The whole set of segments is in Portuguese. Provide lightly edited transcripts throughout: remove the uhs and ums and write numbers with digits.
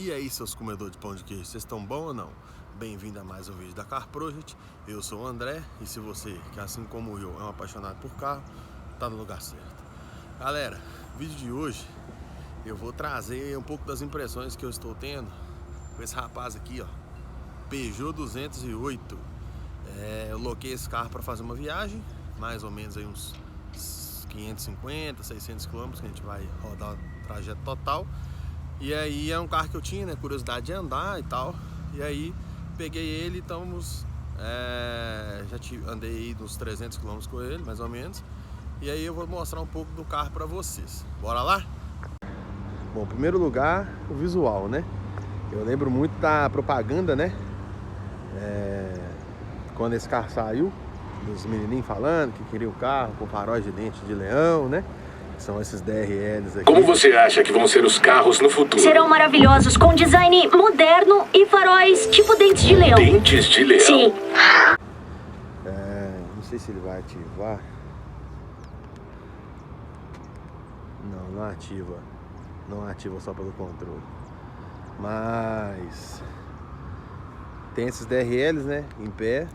E aí, seus comedores de pão de queijo, vocês estão bom ou não? Bem-vindo a mais um vídeo da Car Project. Eu sou o André e se você, que assim como eu, é um apaixonado por carro, tá no lugar certo. Galera, vídeo de hoje eu vou trazer um pouco das impressões que eu estou tendo com esse rapaz aqui, ó, Peugeot 208. Eu loquei esse carro para fazer uma viagem, mais ou menos aí uns 550, 600 km que a gente vai rodar o trajeto total. E aí é um carro que eu tinha, né, curiosidade de andar e tal. E aí peguei ele, estamos andei aí uns 300 km com ele, mais ou menos. E aí eu vou mostrar um pouco do carro para vocês. Bora lá? Bom, em primeiro lugar, o visual, né? Eu lembro muito da propaganda, né? Quando esse carro saiu, dos menininhos falando que queria o carro com faróis de dente de leão, né? São esses DRLs aqui. Como você acha que vão ser os carros no futuro? Serão maravilhosos, com design moderno e faróis tipo dentes de leão. Dentes de leão? Sim. Não sei se ele vai ativar. Não ativa. Não ativa só pelo controle. Mas tem esses DRLs, né, em pé.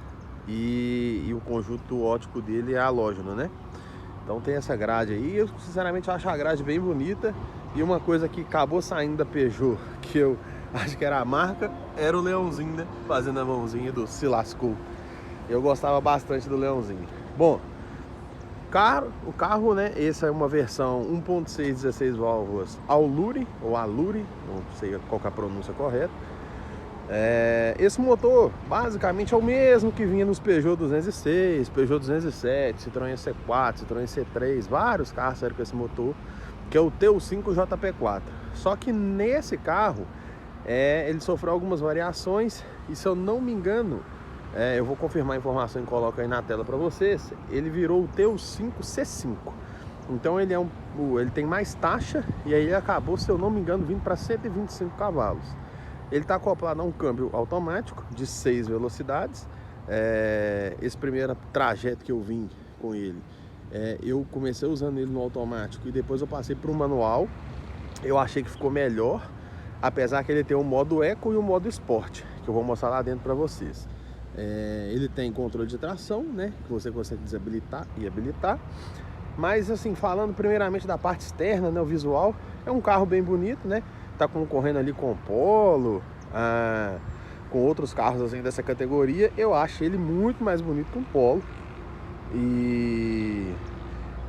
E o conjunto óptico dele é halógeno, né? Então tem essa grade aí. Eu sinceramente acho a grade bem bonita. E uma coisa que acabou saindo da Peugeot, que eu acho que era a marca, era o leãozinho, né? Fazendo a mãozinha do se lascou. Eu gostava bastante do leãozinho. Bom, o carro, né? Essa é uma versão 1.6 16 válvulas Allure, ou Allure, não sei qual que é a pronúncia correta. Esse motor basicamente é o mesmo que vinha nos Peugeot 206, Peugeot 207, Citroën C4, Citroën C3, vários carros saíram com esse motor, que é o T5 JP4. Só que nesse carro ele sofreu algumas variações e, se eu não me engano, eu vou confirmar a informação e coloco aí na tela para vocês, ele virou o T5 C5. Então ele tem mais taxa e aí ele acabou, se eu não me engano, vindo para 125 cavalos. Ele está acoplado a um câmbio automático de 6 velocidades. Esse primeiro trajeto que eu vim com ele, eu comecei usando ele no automático e depois eu passei para o manual. Eu achei que ficou melhor, apesar que ele tem o modo Eco e o modo Sport, que eu vou mostrar lá dentro para vocês. Ele tem controle de tração, né, que você consegue desabilitar e habilitar. Mas assim, falando primeiramente da parte externa, né, o visual, é um carro bem bonito, né? Tá concorrendo ali com o Polo, com outros carros assim dessa categoria. Eu acho ele muito mais bonito que um Polo. E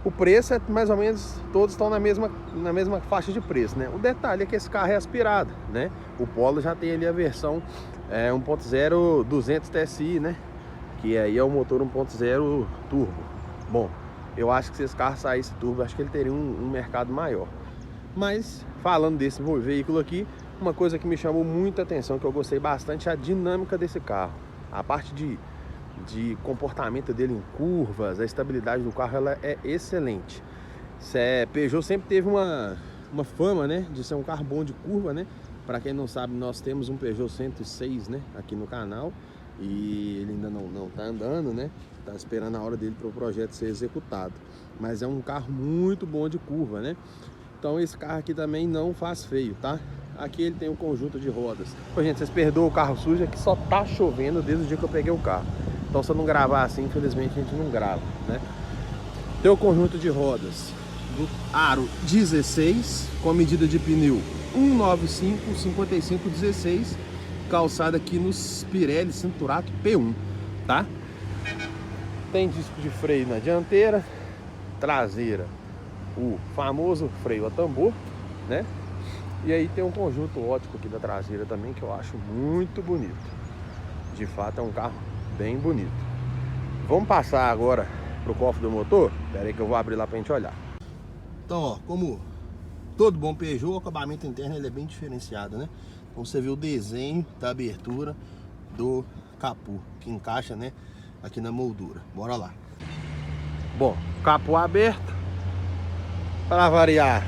o preço é mais ou menos, todos estão na mesma faixa de preço, né? O detalhe é que esse carro é aspirado, né? O Polo já tem ali a versão 1.0 200 TSI, né? Que aí é o motor 1.0 turbo. Bom, eu acho que se esse carro saísse turbo, acho que ele teria um mercado maior. Mas, falando desse veículo aqui, uma coisa que me chamou muita atenção, que eu gostei bastante, é a dinâmica desse carro. A parte de comportamento dele em curvas, a estabilidade do carro, ela é excelente. Peugeot sempre teve uma fama, né, de ser um carro bom de curva, né? Para quem não sabe, nós temos um Peugeot 106, né, aqui no canal. E ele ainda não tá andando, né? Tá esperando a hora dele para o projeto ser executado. Mas é um carro muito bom de curva, né? Então esse carro aqui também não faz feio, tá? Aqui ele tem um conjunto de rodas. Pô, gente, vocês perdoam o carro sujo, é que só tá chovendo desde o dia que eu peguei o carro. Então, se eu não gravar assim, infelizmente a gente não grava, né? Tem o conjunto de rodas do aro 16, com a medida de pneu 195 55 16, calçada aqui nos Pirelli Cinturato P1, tá? Tem disco de freio na dianteira, traseira, o famoso freio a tambor, né? E aí tem um conjunto óptico aqui da traseira também, que eu acho muito bonito. De fato é um carro bem bonito. Vamos passar agora pro cofre do motor? Espera aí que eu vou abrir lá pra gente olhar. Então, ó, como todo bom Peugeot, o acabamento interno ele é bem diferenciado, né? Então você vê o desenho da abertura do capô, que encaixa, né, aqui na moldura. Bora lá. Bom, capô aberto. Para variar,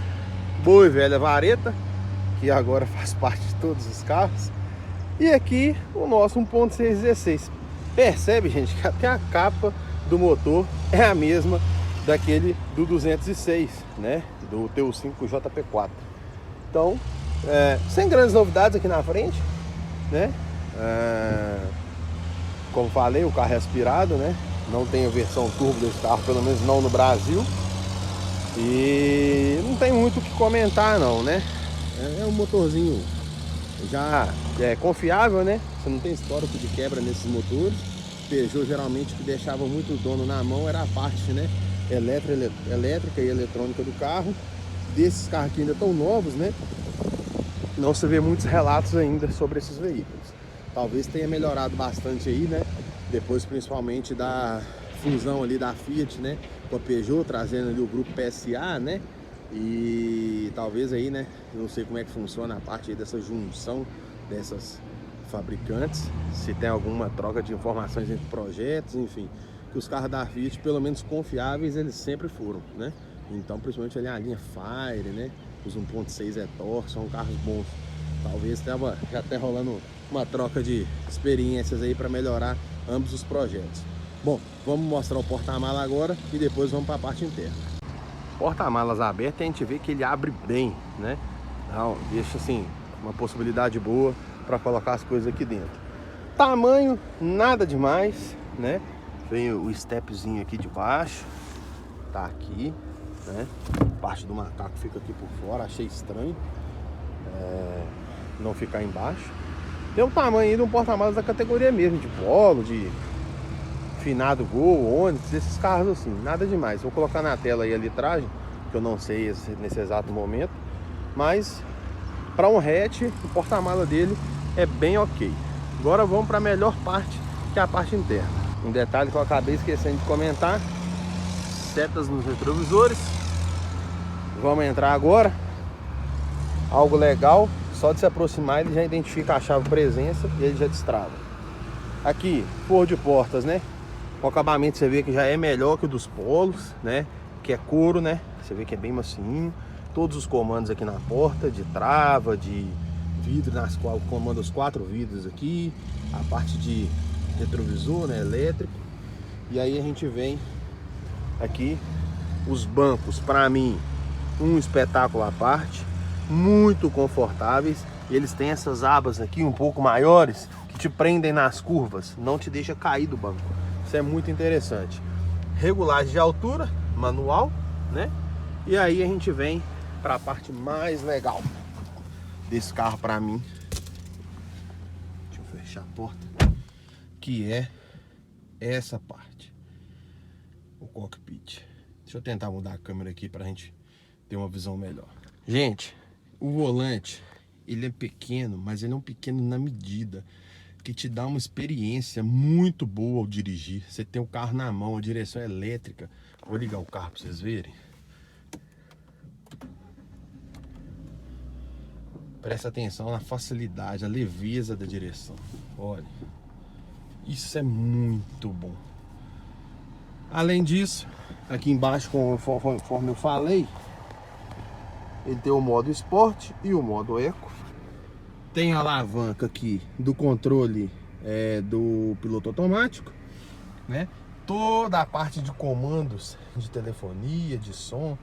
boa e velha vareta, que agora faz parte de todos os carros. E aqui o nosso 1.6 16. Percebe, gente, que até a capa do motor é a mesma daquele do 206, né? Do T5 JP4. Então, Sem grandes novidades aqui na frente, né? Como falei, o carro é aspirado, né? Não tem a versão turbo desse carro, pelo menos não no Brasil. E não tem muito o que comentar não, né? É um motorzinho já confiável, né? Você não tem histórico de quebra nesses motores. Peugeot geralmente que deixava muito o dono na mão era a parte, né, elétrica e eletrônica do carro. Desses carros que ainda estão novos, né? Não se vê muitos relatos ainda sobre esses veículos. Talvez tenha melhorado bastante aí, né? Depois principalmente da fusão ali da Fiat, né, com a Peugeot, trazendo ali o grupo PSA, né? E talvez aí, né, não sei como é que funciona a parte aí dessa junção dessas fabricantes, se tem alguma troca de informações entre projetos, enfim, que os carros da Fiat, pelo menos confiáveis, eles sempre foram, né? Então, principalmente ali a linha Fire, né, os 1.6 e-torque, são carros bons. Talvez estava já até rolando uma troca de experiências aí para melhorar ambos os projetos. Bom, vamos mostrar o porta-mala agora e depois vamos para a parte interna. Porta-malas aberto, a gente vê que ele abre bem, né? Então, deixa assim uma possibilidade boa para colocar as coisas aqui dentro. Tamanho nada demais, né? Vem o stepzinho aqui de baixo, tá aqui, né? Parte do macaco fica aqui por fora, achei estranho não ficar embaixo. Tem um tamanho aí de um porta-malas da categoria mesmo, de Polo, de finado Gol, Onix, esses carros assim, nada demais. Vou colocar na tela aí a litragem, que eu não sei nesse exato momento, mas para um hatch, o porta-mala dele é bem ok. Agora vamos para a melhor parte, que é a parte interna. Um detalhe que eu acabei esquecendo de comentar: setas nos retrovisores. Vamos entrar agora. Algo legal, só de se aproximar ele já identifica a chave presença e ele já destrava. Aqui, forro de portas, né? O acabamento você vê que já é melhor que o dos Polos, né? Que é couro, né? Você vê que é bem macinho. Todos os comandos aqui na porta, de trava, de vidro, nas qual comanda os 4 vidros aqui. A parte de retrovisor, né? Elétrico. E aí a gente vem aqui, os bancos, para mim, um espetáculo à parte. Muito confortáveis. Eles têm essas abas aqui um pouco maiores que te prendem nas curvas, não te deixa cair do banco. Isso é muito interessante. Regulagem de altura, manual, né? E aí a gente vem para a parte mais legal desse carro para mim. Deixa eu fechar a porta. Que é essa parte, o cockpit. Deixa eu tentar mudar a câmera aqui para a gente ter uma visão melhor. Gente, o volante, ele é pequeno, mas ele é um pequeno na medida, que te dá uma experiência muito boa ao dirigir. Você tem o carro na mão, a direção elétrica. Vou ligar o carro para vocês verem. Presta atenção na facilidade, a leveza da direção. Olha, isso é muito bom. Além disso, aqui embaixo, conforme eu falei, ele tem o modo Sport e o modo Eco. Tem a alavanca aqui do controle do piloto automático, né? Toda a parte de comandos de telefonia, de som,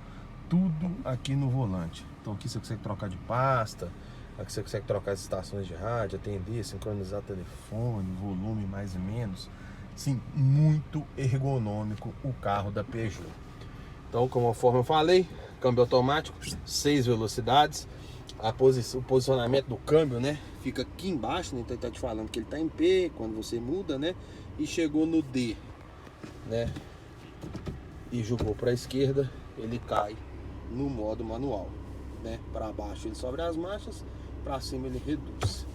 tudo aqui no volante. Então aqui você consegue trocar de pasta, aqui você consegue trocar as estações de rádio, atender, sincronizar telefone, volume mais e menos. Sim, muito ergonômico o carro da Peugeot. Então, conforme eu falei, câmbio automático, 6 velocidades. O posicionamento do câmbio, né, fica aqui embaixo, né? Então ele tá te falando que ele tá em P quando você muda, né? E chegou no D, né? E jogou para a esquerda, ele cai no modo manual, né? Para baixo ele sobe as marchas, para cima ele reduz.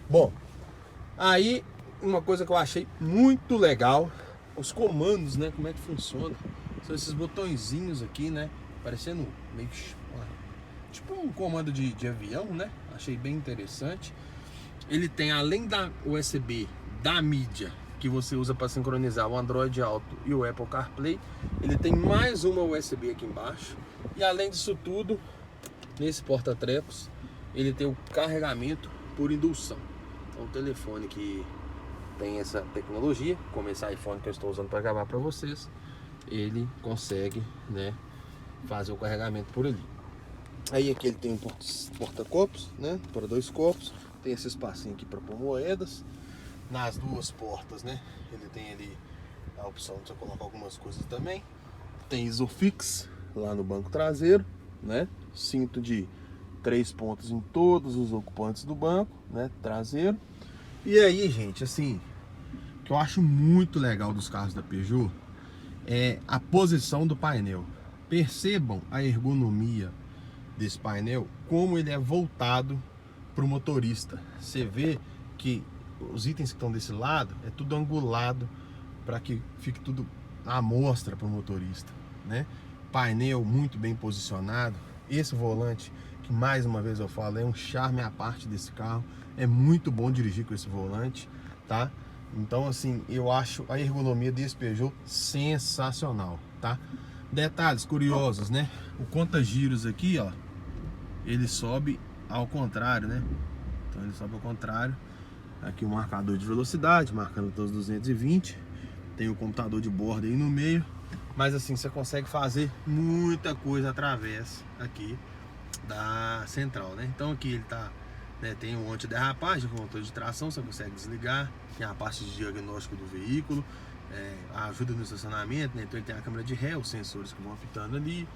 Bom, aí uma coisa que eu achei muito legal, os comandos, né? Como é que funciona? São esses botõezinhos aqui, né? Parecendo meio tipo um comando de avião, né? Achei bem interessante. Ele tem, além da USB da mídia que você usa para sincronizar o Android Auto e o Apple CarPlay, ele tem mais uma USB aqui embaixo. E além disso tudo, nesse porta-trepos, ele tem o carregamento por indução. Então o telefone que tem essa tecnologia, como esse iPhone que eu estou usando para gravar para vocês, ele consegue, né, fazer o carregamento por ali. Aí aqui ele tem um porta-copos, né? Para 2 corpos. Tem esse espacinho aqui para pôr moedas. Nas 2 portas, né? Ele tem ali a opção de você colocar algumas coisas também. Tem Isofix lá no banco traseiro, né? Cinto de 3 pontos em todos os ocupantes do banco, né? Traseiro. E aí, gente, assim, o que eu acho muito legal dos carros da Peugeot é a posição do painel. Percebam a ergonomia desse painel, como ele é voltado para o motorista. Você vê que os itens que estão desse lado é tudo angulado para que fique tudo à mostra para o motorista, né? Painel muito bem posicionado. Esse volante, que mais uma vez eu falo, é um charme à parte desse carro. É muito bom dirigir com esse volante, tá? Então, assim, eu acho a ergonomia desse Peugeot sensacional, tá? Detalhes curiosos, né? O conta-giros aqui, ó, ele sobe ao contrário, né? Então ele sobe ao contrário. Aqui o marcador de velocidade, marcando todos os 220. Tem o computador de bordo aí no meio. Mas assim, você consegue fazer muita coisa através aqui da central, né? Então aqui ele tá, né, tem o antiderrapagem com o motor de tração, você consegue desligar. Tem a parte de diagnóstico do veículo, a ajuda no estacionamento, né? Então ele tem a câmera de ré, os sensores que vão apitando ali.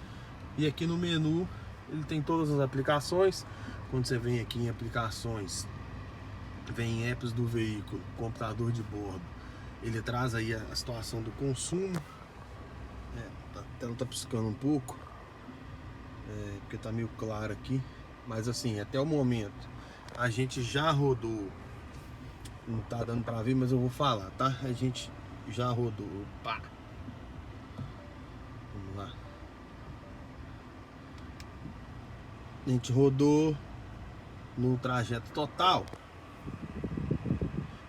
E aqui no menu ele tem todas as aplicações. Quando você vem aqui em aplicações, vem em apps do veículo, computador de bordo, ele traz aí a situação do consumo. A tela tá piscando um pouco, porque tá meio claro aqui, mas assim, até o momento a gente já rodou, não tá dando pra ver, mas eu vou falar, tá? A gente já rodou, opa, vamos lá, a gente rodou no trajeto total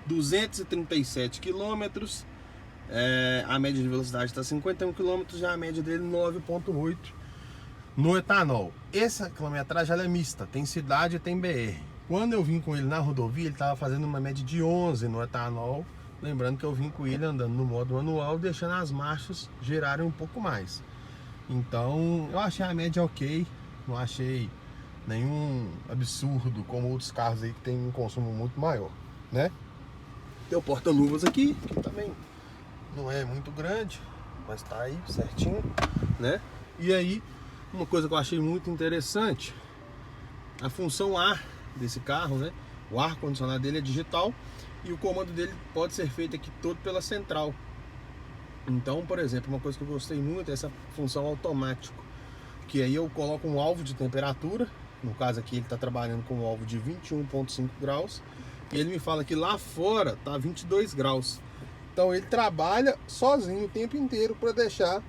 237 quilômetros. A média de velocidade está 51 km, já a média dele 9,8 no etanol. Essa quilometragem ela é mista, tem cidade e tem BR. Quando eu vim com ele na rodovia, ele estava fazendo uma média de 11 no etanol. Lembrando que eu vim com ele andando no modo manual, deixando as marchas girarem um pouco mais. Então eu achei a média ok, não achei nenhum absurdo como outros carros aí que tem um consumo muito maior, né? Tem o porta-luvas aqui, que também não é muito grande, mas tá aí certinho, né? E aí, uma coisa que eu achei muito interessante, a função ar desse carro, né? O ar-condicionado dele é digital e o comando dele pode ser feito aqui todo pela central. Então, por exemplo, uma coisa que eu gostei muito é essa função automático, que aí eu coloco um alvo de temperatura. No caso aqui ele está trabalhando com um alvo de 21,5 graus e ele me fala que lá fora tá 22 graus. Então ele trabalha sozinho o tempo inteiro para deixar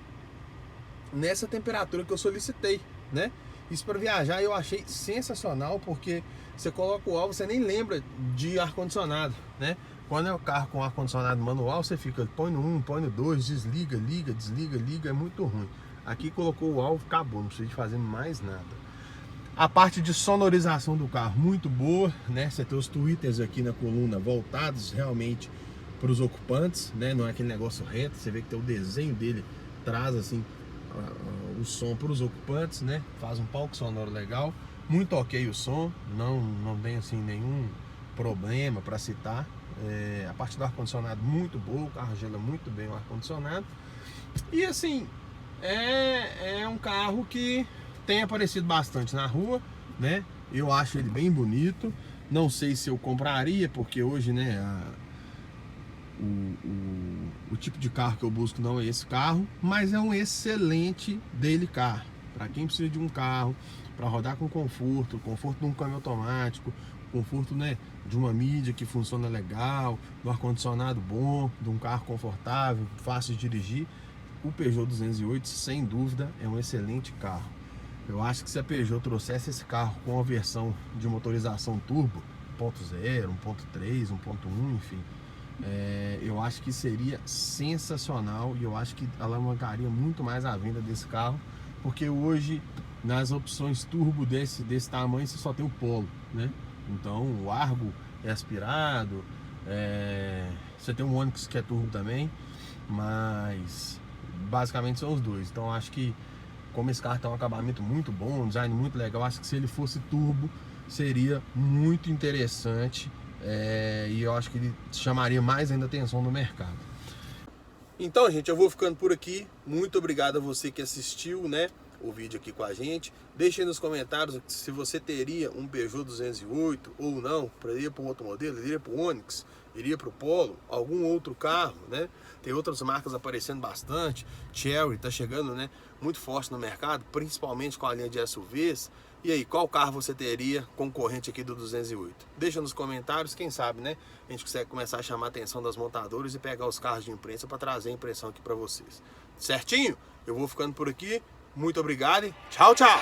nessa temperatura que eu solicitei, né? Isso para viajar eu achei sensacional, porque você coloca o alvo, você nem lembra de ar-condicionado, né? Quando é o carro com ar-condicionado manual, você fica, põe no 1, põe no 2, desliga, liga, desliga, liga, é muito ruim. Aqui colocou o alvo, acabou, não precisa de fazer mais nada. A parte de sonorização do carro, muito boa, né? Você tem os tweeters aqui na coluna voltados realmente para os ocupantes, né? Não é aquele negócio reto, você vê que tem o desenho dele, traz assim o som para os ocupantes, né? Faz um palco sonoro legal, muito ok o som, não tem assim nenhum problema para citar. A parte do ar-condicionado muito boa, o carro gela muito bem o ar-condicionado. E assim, é um carro que tem aparecido bastante na rua, né? Eu acho ele bem bonito. Não sei se eu compraria, porque hoje, né, o tipo de carro que eu busco não é esse carro, mas é um excelente daily car. Para quem precisa de um carro para rodar com conforto de um câmbio automático, conforto, né, de uma mídia que funciona legal, do ar-condicionado bom, de um carro confortável, fácil de dirigir, o Peugeot 208 sem dúvida é um excelente carro. Eu acho que se a Peugeot trouxesse esse carro com a versão de motorização turbo 1.0, 1.3, 1.1, enfim, eu acho que seria sensacional e eu acho que alavancaria muito mais a venda desse carro, porque hoje nas opções turbo desse tamanho você só tem o Polo, né? Então o Argo é aspirado, você tem um Onix que é turbo também, mas basicamente são os dois. Então acho que como esse carro tem um acabamento muito bom, um design muito legal, acho que se ele fosse turbo seria muito interessante, e eu acho que ele chamaria mais ainda atenção no mercado. Então, gente, eu vou ficando por aqui. Muito obrigado a você que assistiu, né, o vídeo aqui com a gente. Deixe aí nos comentários se você teria um Peugeot 208 ou não, iria para um outro modelo, iria para o Onix, iria para o Polo, algum outro carro, né? Tem outras marcas aparecendo bastante. Chery está chegando, né, muito forte no mercado, principalmente com a linha de SUVs. E aí, qual carro você teria concorrente aqui do 208? Deixa nos comentários, quem sabe, né? A gente consegue começar a chamar a atenção das montadoras e pegar os carros de imprensa para trazer a impressão aqui para vocês. Certinho? Eu vou ficando por aqui. Muito obrigado e tchau, tchau!